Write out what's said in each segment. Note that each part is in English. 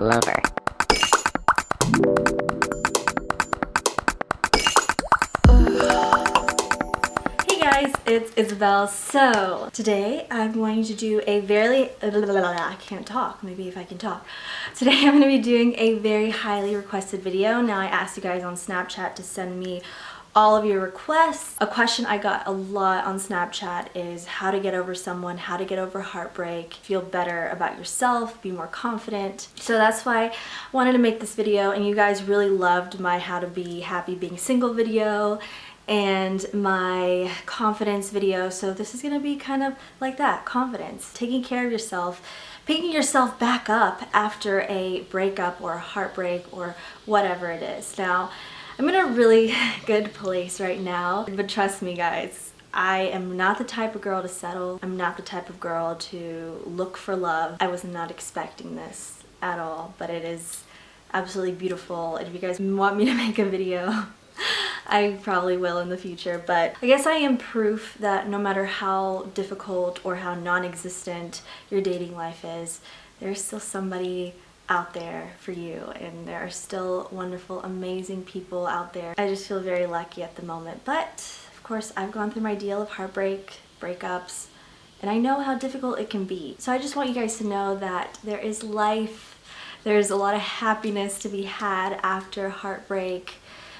lover. Hey guys, it's Isabel. So today I'm going to do a very I can't talk. Maybe if I can talk. Today I'm going to be doing a very highly requested video. Now I asked you guys on Snapchat to send me all of your requests. A question I got a lot on Snapchat is how to get over someone, how to get over heartbreak, feel better about yourself, be more confident. So that's why I wanted to make this video, and you guys really loved my how to be happy being single video and my confidence video. So this is gonna be kind of like that, confidence, taking care of yourself, picking yourself back up after a breakup or a heartbreak or whatever it is. Now, I'm in a really good place right now, but trust me guys, I am not the type of girl to settle. I'm not the type of girl to look for love. I was not expecting this at all, but it is absolutely beautiful. And if you guys want me to make a video, I probably will in the future, but I guess I am proof that no matter how difficult or how non-existent your dating life is, there's still somebody out there for you, and there are still wonderful, amazing people out there. I just feel very lucky at the moment, but of course I've gone through my deal of heartbreak, breakups, and I know how difficult it can be. So I just want you guys to know that there is life, there's a lot of happiness to be had after heartbreak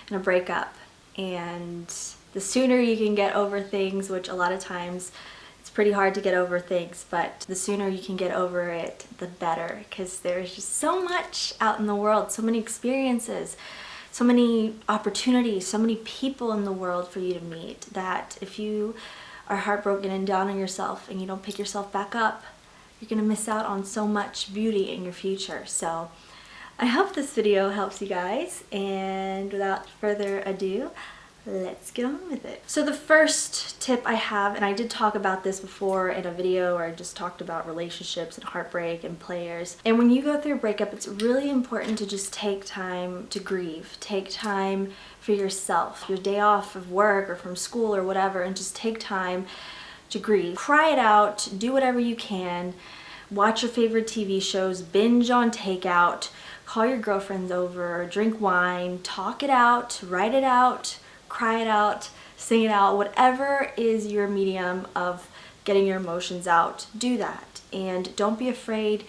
and a breakup, and the sooner you can get over things, which a lot of times it's pretty hard to get over things, but the sooner you can get over it, the better, because there's just so much out in the world, so many experiences, so many opportunities, so many people in the world for you to meet, that if you are heartbroken and down on yourself and you don't pick yourself back up, you're gonna miss out on so much beauty in your future. So I hope this video helps you guys, and without further ado, let's get on with it. So the first tip I have, and I did talk about this before in a video where I just talked about relationships and heartbreak and players, and when you go through a breakup, it's really important to just take time to grieve. Take time for yourself, your day off of work or from school or whatever, and just take time to grieve. Cry it out, do whatever you can, watch your favorite TV shows, binge on takeout, call your girlfriends over, drink wine, talk it out, write it out, cry it out, sing it out, whatever is your medium of getting your emotions out, do that. And don't be afraid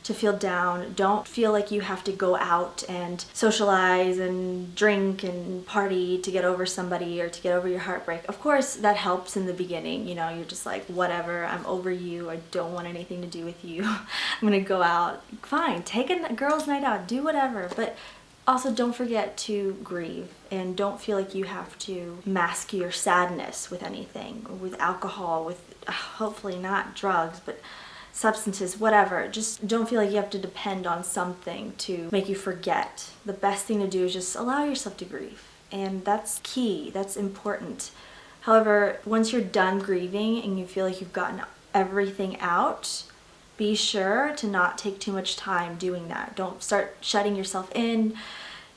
to feel down. Don't feel like you have to go out and socialize and drink and party to get over somebody or to get over your heartbreak. Of course, that helps in the beginning. You know, you're just like, whatever, I'm over you. I don't want anything to do with you. I'm gonna go out. Fine, take a girls' night out, do whatever. But also don't forget to grieve, and don't feel like you have to mask your sadness with anything, with alcohol, with hopefully not drugs, but substances, whatever. Just don't feel like you have to depend on something to make you forget. The best thing to do is just allow yourself to grieve, and that's key, that's important. However, once you're done grieving and you feel like you've gotten everything out, be sure to not take too much time doing that. Don't start shutting yourself in.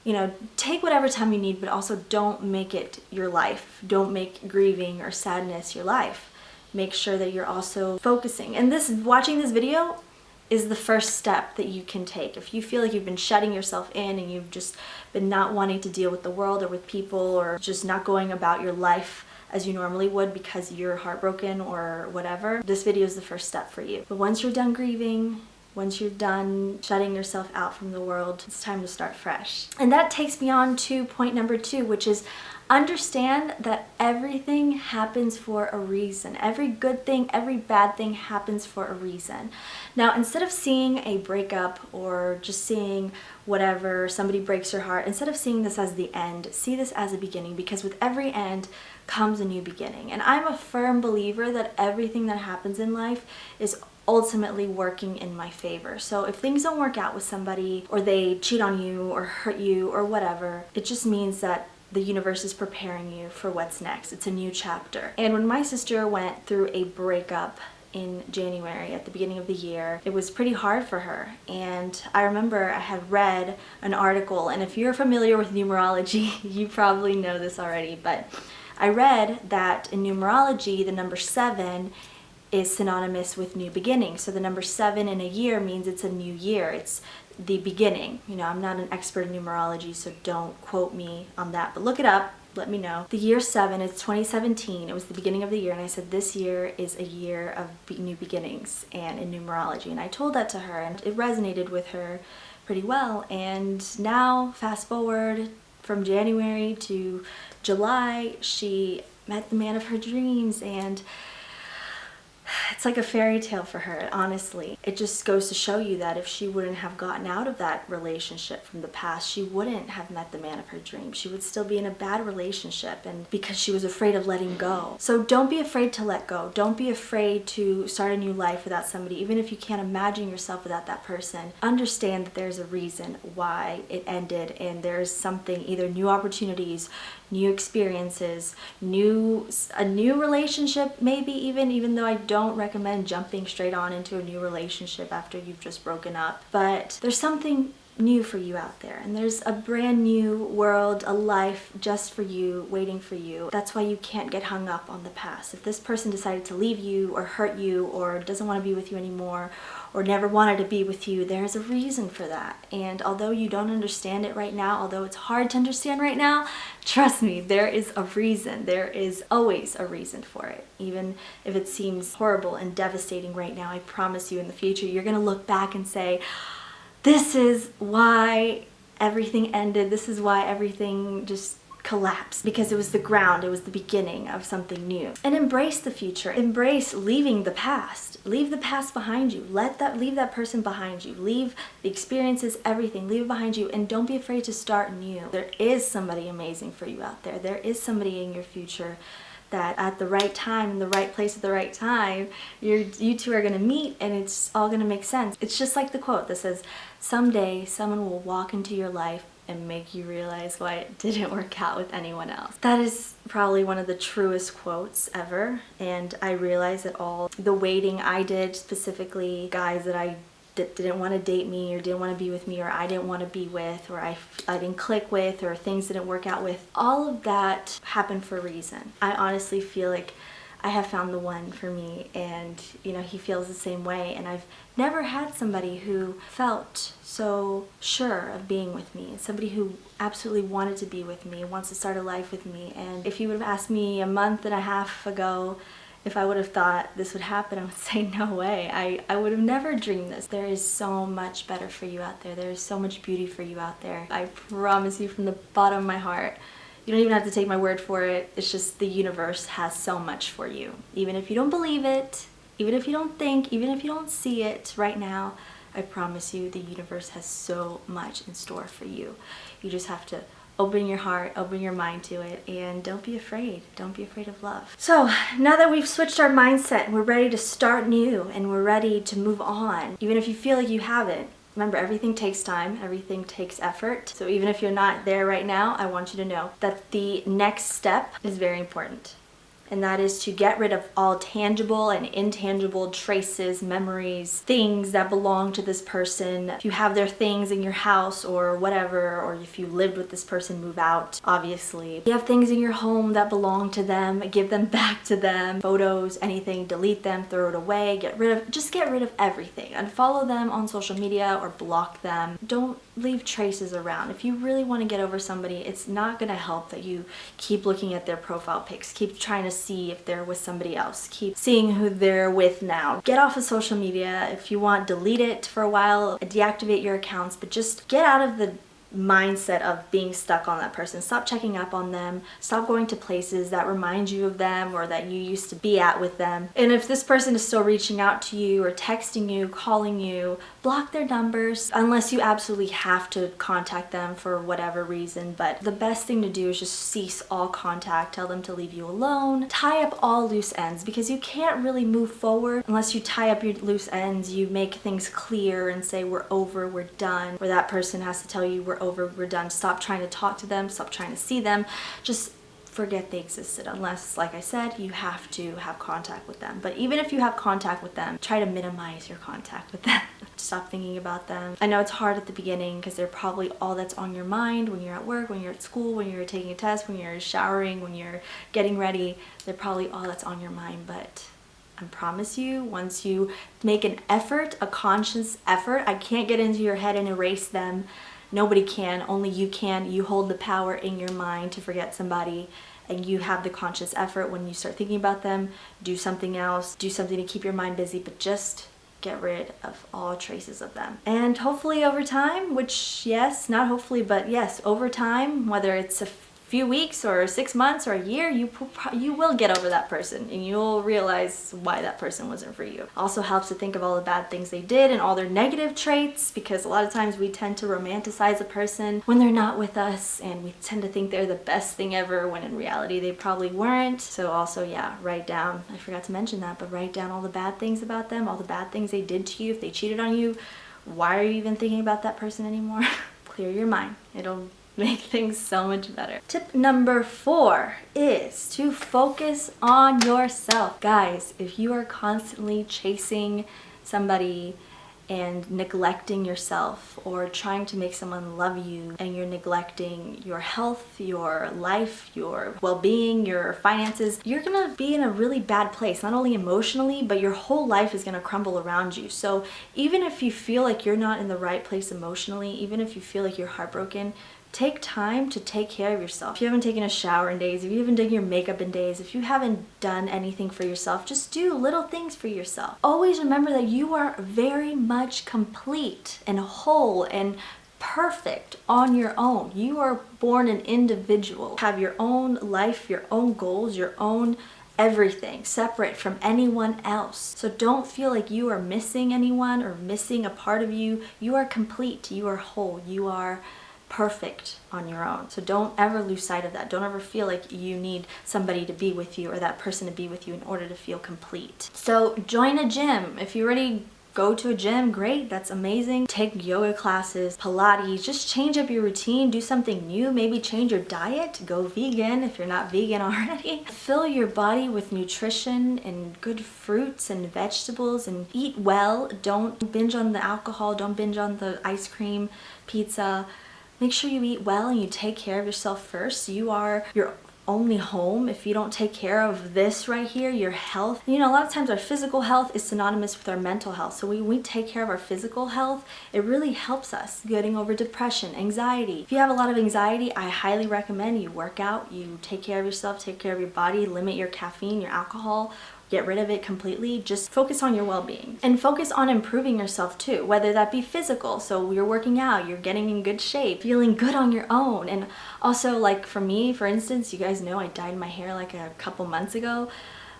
You know, take whatever time you need, but also don't make it your life. Don't make grieving or sadness your life. Make sure that you're also focusing. And watching this video is the first step that you can take. If you feel like you've been shutting yourself in and you've just been not wanting to deal with the world or with people, or just not going about your life as you normally would because you're heartbroken or whatever, this video is the first step for you. But once you're done grieving, once you're done shutting yourself out from the world, it's time to start fresh. And that takes me on to point number 2, which is understand that everything happens for a reason. Every good thing, every bad thing happens for a reason. Now, instead of seeing a breakup or just seeing whatever, somebody breaks your heart, instead of seeing this as the end, see this as a beginning, because with every end comes a new beginning. And I'm a firm believer that everything that happens in life is ultimately working in my favor. So if things don't work out with somebody, or they cheat on you or hurt you or whatever, it just means that the universe is preparing you for what's next. It's a new chapter. And when my sister went through a breakup in January at the beginning of the year, it was pretty hard for her. And I remember I had read an article, and if you're familiar with numerology, you probably know this already, but I read that in numerology, the number 7 is synonymous with new beginnings. So the number 7 in a year means it's a new year. It's the beginning. You know, I'm not an expert in numerology, so don't quote me on that, but look it up. Let me know. The year 7, it's 2017. It was the beginning of the year, and I said this year is a year of new beginnings and in numerology. And I told that to her, and it resonated with her pretty well. And now, fast forward from January to July, she met the man of her dreams, and it's like a fairy tale for her, honestly. It just goes to show you that if she wouldn't have gotten out of that relationship from the past, she wouldn't have met the man of her dreams. She would still be in a bad relationship, and because she was afraid of letting go. So don't be afraid to let go. Don't be afraid to start a new life without somebody, even if you can't imagine yourself without that person. Understand that there's a reason why it ended, and there's something, either new opportunities, new experiences, a new relationship, maybe even though I don't recommend jumping straight on into a new relationship after you've just broken up. But there's something new for you out there, and there's a brand new world, a life just for you, waiting for you. That's why you can't get hung up on the past. If this person decided to leave you or hurt you or doesn't want to be with you anymore or never wanted to be with you, there's a reason for that. And although you don't understand it right now, although it's hard to understand right now, trust me, there is a reason. There is always a reason for it. Even if it seems horrible and devastating right now, I promise you in the future, you're gonna look back and say, this is why everything ended. This is why everything just collapsed, because it was the ground, it was the beginning of something new. And embrace the future. Embrace leaving the past. Leave the past behind you. Leave that person behind you. Leave the experiences, everything. Leave it behind you, and don't be afraid to start new. There is somebody amazing for you out there. There is somebody in your future that at the right time, in the right place at the right time, you two are gonna meet, and it's all gonna make sense. It's just like the quote that says, someday someone will walk into your life and make you realize why it didn't work out with anyone else. That is probably one of the truest quotes ever, and I realize that all the waiting I did, specifically guys that I didn't want to date me or didn't want to be with me, or I didn't want to be with, or I didn't click with, or things didn't work out with, all of that happened for a reason. I honestly feel like I have found the one for me, and you know, he feels the same way, and I've never had somebody who felt so sure of being with me, somebody who absolutely wanted to be with me, wants to start a life with me. And if you would have asked me a month and a half ago if I would have thought this would happen, I would say no way. I would have never dreamed this. There is so much better for you out there. There is so much beauty for you out there. I promise you from the bottom of my heart. You don't even have to take my word for it. It's just the universe has so much for you. Even if you don't believe it, even if you don't think, even if you don't see it right now, I promise you the universe has so much in store for you. You just have to open your heart, open your mind to it, and don't be afraid. Don't be afraid of love. So now that we've switched our mindset and we're ready to start new and we're ready to move on, even if you feel like you haven't, remember, everything takes time, everything takes effort. So even if you're not there right now, I want you to know that the next step is very important. And that is to get rid of all tangible and intangible traces, memories, things that belong to this person. If you have their things in your house or whatever, or if you lived with this person, move out, obviously. If you have things in your home that belong to them, give them back to them. Photos, anything, delete them, throw it away, just get rid of everything. Unfollow them on social media or block them. Don't leave traces around. If you really want to get over somebody, it's not going to help that you keep looking at their profile pics, keep trying to see if they're with somebody else, keep seeing who they're with now. Get off of social media. If you want, delete it for a while, deactivate your accounts, but just get out of the mindset of being stuck on that person. Stop checking up on them. Stop going to places that remind you of them or that you used to be at with them. And if this person is still reaching out to you or texting you, calling you, block their numbers unless you absolutely have to contact them for whatever reason. But the best thing to do is just cease all contact. Tell them to leave you alone. Tie up all loose ends, because you can't really move forward unless you tie up your loose ends. You make things clear and say we're over, we're done, or that person has to tell you we're over, we're done. Stop trying to talk to them, stop trying to see them. Just forget they existed, unless, like I said, you have to have contact with them. But even if you have contact with them, try to minimize your contact with them. Stop thinking about them. I know it's hard at the beginning because they're probably all that's on your mind when you're at work, when you're at school, when you're taking a test, when you're showering, when you're getting ready. They're probably all that's on your mind, but I promise you, once you make an effort, a conscious effort, I can't get into your head and erase them. Nobody can, only you can. You hold the power in your mind to forget somebody, and you have the conscious effort when you start thinking about them. Do something else, do something to keep your mind busy, but just get rid of all traces of them. And hopefully over time, which yes, not hopefully, but yes, over time, whether it's a few weeks or 6 months or a year, you will get over that person and you'll realize why that person wasn't for you. Also helps to think of all the bad things they did and all their negative traits, because a lot of times we tend to romanticize a person when they're not with us, and we tend to think they're the best thing ever when in reality they probably weren't. So also, yeah, write down, I forgot to mention that, but write down all the bad things about them, all the bad things they did to you. If they cheated on you, why are you even thinking about that person anymore? Clear your mind. It'll make things so much better. Tip number 4 is to focus on yourself. Guys, if you are constantly chasing somebody and neglecting yourself, or trying to make someone love you, and you're neglecting your health, your life, your well-being, your finances, you're gonna be in a really bad place, not only emotionally, but your whole life is gonna crumble around you. So even if you feel like you're not in the right place emotionally, even if you feel like you're heartbroken, take time to take care of yourself. If you haven't taken a shower in days, if you haven't done your makeup in days, if you haven't done anything for yourself, just do little things for yourself. Always remember that you are very much complete and whole and perfect on your own. You are born an individual. Have your own life, your own goals, your own everything, separate from anyone else. So don't feel like you are missing anyone or missing a part of you. You are complete, you are whole, you are perfect on your own. So don't ever lose sight of that. Don't ever feel like you need somebody to be with you or that person to be with you in order to feel complete. So join a gym. If you already go to a gym, great, that's amazing. Take yoga classes, Pilates, just change up your routine, do something new, maybe change your diet, go vegan if you're not vegan already. Fill your body with nutrition and good fruits and vegetables, and eat well. Don't binge on the alcohol, don't binge on the ice cream, pizza. Make sure you eat well and you take care of yourself first. You are your only home. If you don't take care of this right here, your health, you know, a lot of times our physical health is synonymous with our mental health. So we take care of our physical health, it really helps us getting over depression, anxiety. If you have a lot of anxiety, I highly recommend you work out, you take care of yourself, take care of your body, limit your caffeine, your alcohol, get rid of it completely. Just focus on your well-being and focus on improving yourself too, whether that be physical, so you're working out, you're getting in good shape, feeling good on your own. And also, like for me, for instance, you guys know I dyed my hair like a couple months ago.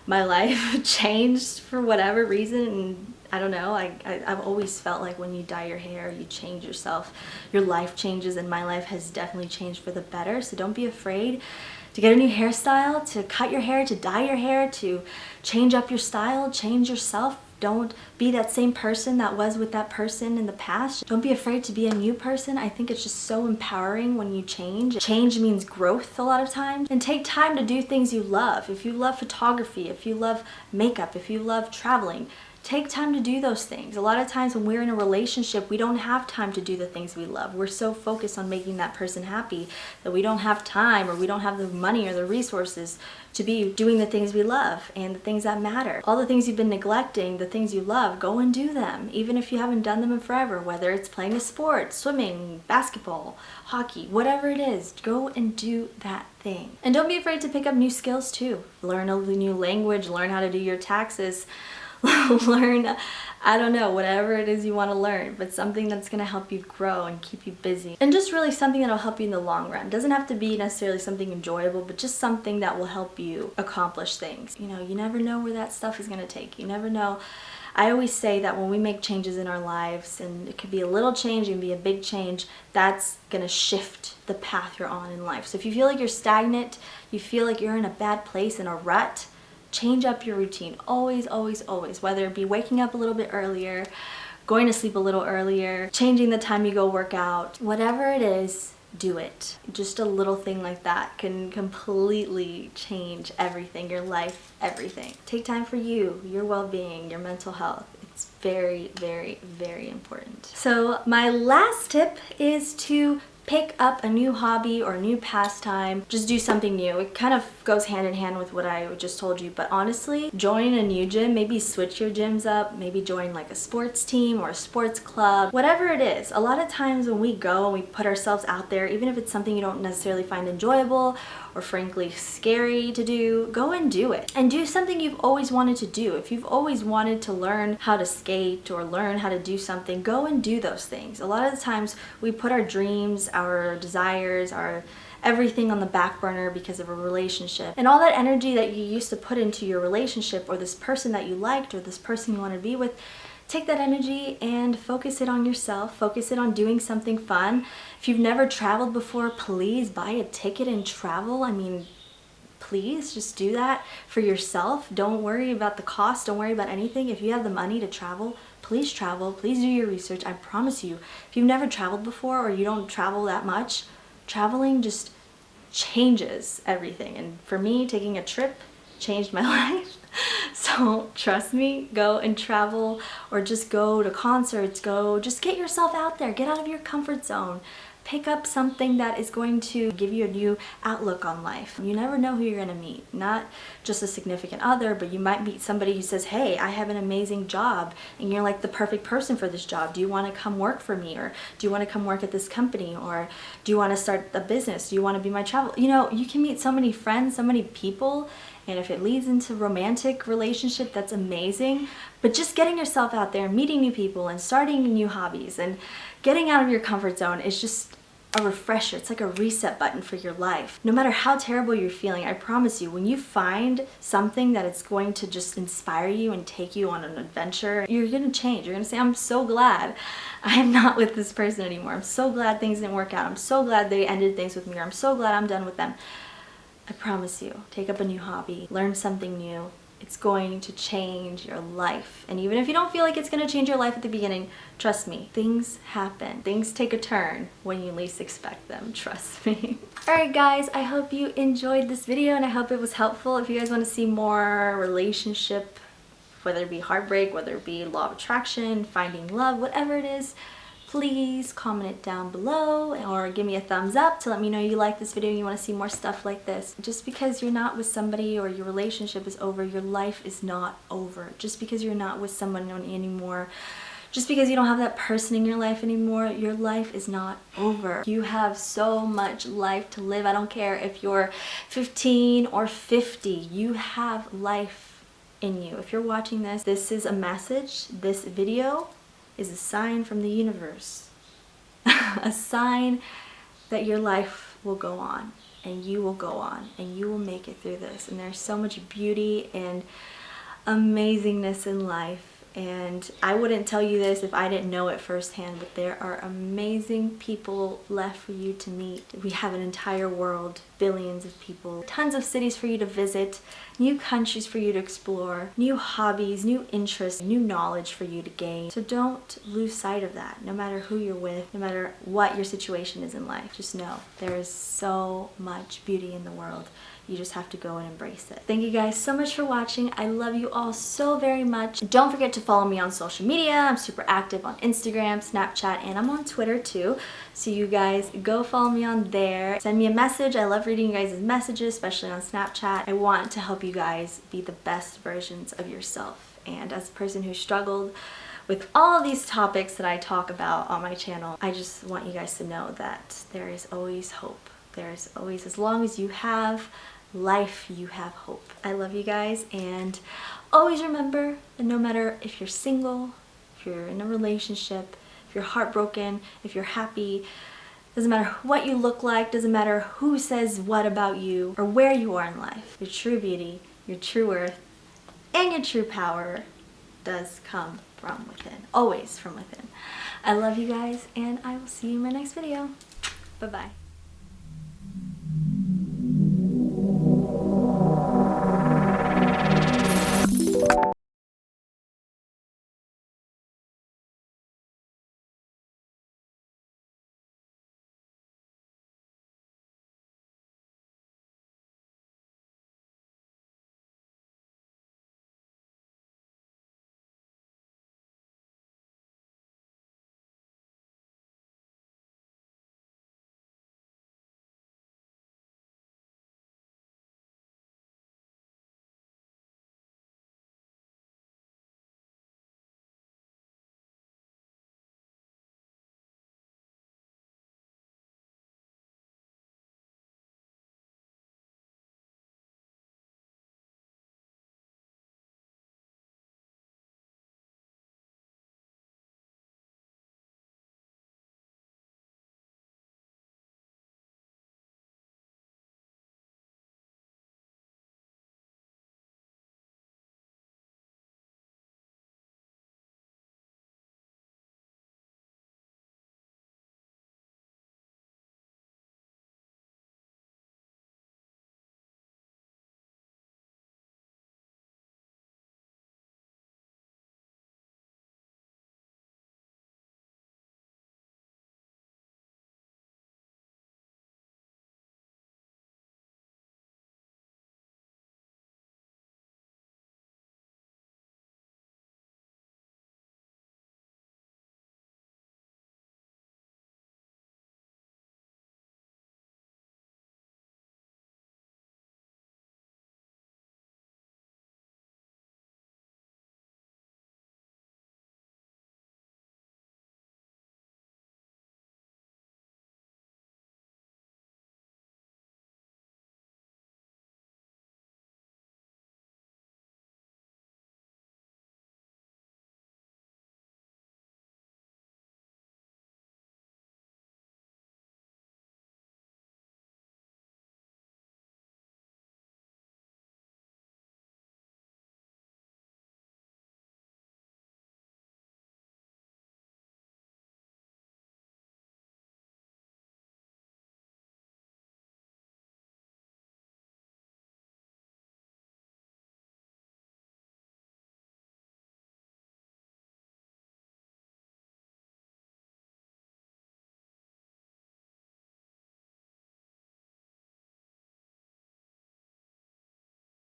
My life changed for whatever reason, and I don't know, I've always felt like when you dye your hair, you change yourself, your life changes, and my life has definitely changed for the better. So don't be afraid to get a new hairstyle, to cut your hair, to dye your hair, to change up your style, change yourself. Don't be that same person that was with that person in the past. Don't be afraid to be a new person. I think it's just so empowering when you change. Change means growth a lot of times. And take time to do things you love. If you love photography, if you love makeup, if you love traveling, take time to do those things. A lot of times when we're in a relationship, we don't have time to do the things we love. We're so focused on making that person happy that we don't have time, or we don't have the money or the resources to be doing the things we love and the things that matter. All the things you've been neglecting, the things you love, go and do them. Even if you haven't done them in forever, whether it's playing a sport, swimming, basketball, hockey, whatever it is, go and do that thing. And don't be afraid to pick up new skills too. Learn a new language, learn how to do your taxes, learn, I don't know, whatever it is you want to learn, but something that's going to help you grow and keep you busy. And just really something that'll help you in the long run. It doesn't have to be necessarily something enjoyable, but just something that will help you accomplish things. You know, you never know where that stuff is going to take. You never know. I always say that when we make changes in our lives, and it could be a little change, it can be a big change, that's going to shift the path you're on in life. So if you feel like you're stagnant, you feel like you're in a bad place, in a rut, change up your routine. Always, always, always. Whether it be waking up a little bit earlier, going to sleep a little earlier, changing the time you go work out, whatever it is, do it. Just a little thing like that can completely change everything, your life, everything. Take time for you, your well-being, your mental health. It's very, very, very important. So my last tip is to Pick up a new hobby or a new pastime. Just do something new. It kind of goes hand in hand with what I just told you, but honestly, join a new gym. Maybe switch your gyms up. Maybe join like a sports team or a sports club. Whatever it is. A lot of times when we go and we put ourselves out there, even if it's something you don't necessarily find enjoyable or frankly scary to do, go and do it. And do something you've always wanted to do. If you've always wanted to learn how to skate or learn how to do something, go and do those things. A lot of the times we put our dreams, our desires, our everything on the back burner because of a relationship. And all that energy that you used to put into your relationship or this person that you liked or this person you want to be with, take that energy and focus it on yourself. Focus it on doing something fun. If you've never traveled before, please buy a ticket and travel. I mean, please just do that for yourself. Don't worry about the cost. Don't worry about anything. If you have the money to travel, please travel. Please do your research. I promise you, if you've never traveled before or you don't travel that much, traveling just changes everything. And for me, taking a trip changed my life. So trust me, go and travel or just go to concerts, just get yourself out there, get out of your comfort zone. Pick up something that is going to give you a new outlook on life. You never know who you're gonna meet. Not just a significant other, but you might meet somebody who says, hey, I have an amazing job and you're like the perfect person for this job. Do you wanna come work for me? Or do you wanna come work at this company? Or do you wanna start a business? Do you wanna be my travel? You know, you can meet so many friends, so many people, and if it leads into romantic relationship, that's amazing. But just getting yourself out there, meeting new people and starting new hobbies and getting out of your comfort zone is just a refresher. It's like a reset button for your life. No matter how terrible you're feeling, I promise you, when you find something that it's going to just inspire you and take you on an adventure, you're gonna change. You're gonna say, I'm so glad I am not with this person anymore. I'm so glad things didn't work out. I'm so glad they ended things with me, or I'm so glad I'm done with them. I promise you, take up a new hobby, learn something new. It's going to change your life. And even if you don't feel like it's going to change your life at the beginning, trust me, things happen. Things take a turn when you least expect them, trust me. Alright guys, I hope you enjoyed this video and I hope it was helpful. If you guys want to see more relationship, whether it be heartbreak, whether it be law of attraction, finding love, whatever it is, please comment it down below or give me a thumbs up to let me know you like this video and you want to see more stuff like this. Just because you're not with somebody or your relationship is over, your life is not over. Just because you're not with someone anymore, just because you don't have that person in your life anymore, your life is not over. You have so much life to live. I don't care if you're 15 or 50, you have life in you. If you're watching this, this is a message. This video is a sign from the universe. A sign that your life will go on and you will go on and you will make it through this. And there's so much beauty and amazingness in life. And I wouldn't tell you this if I didn't know it firsthand, but there are amazing people left for you to meet. We have an entire world, billions of people, tons of cities for you to visit, new countries for you to explore, new hobbies, new interests, new knowledge for you to gain. So don't lose sight of that, no matter who you're with, no matter what your situation is in life. Just know there is so much beauty in the world. You just have to go and embrace it. Thank you guys so much for watching. I love you all so very much. Don't forget to follow me on social media. I'm super active on Instagram, Snapchat, and I'm on Twitter too. So you guys go follow me on there. Send me a message. I love reading you guys' messages, especially on Snapchat. I want to help you guys be the best versions of yourself. And as a person who struggled with all of these topics that I talk about on my channel, I just want you guys to know that there is always hope. There's always, as long as you have life, you have hope. I love you guys, and always remember that no matter if you're single, if you're in a relationship, if you're heartbroken, if you're happy, doesn't matter what you look like, doesn't matter who says what about you or where you are in life, your true beauty, your true worth, and your true power does come from within, always from within. I love you guys, and I will see you in my next video. Bye-bye.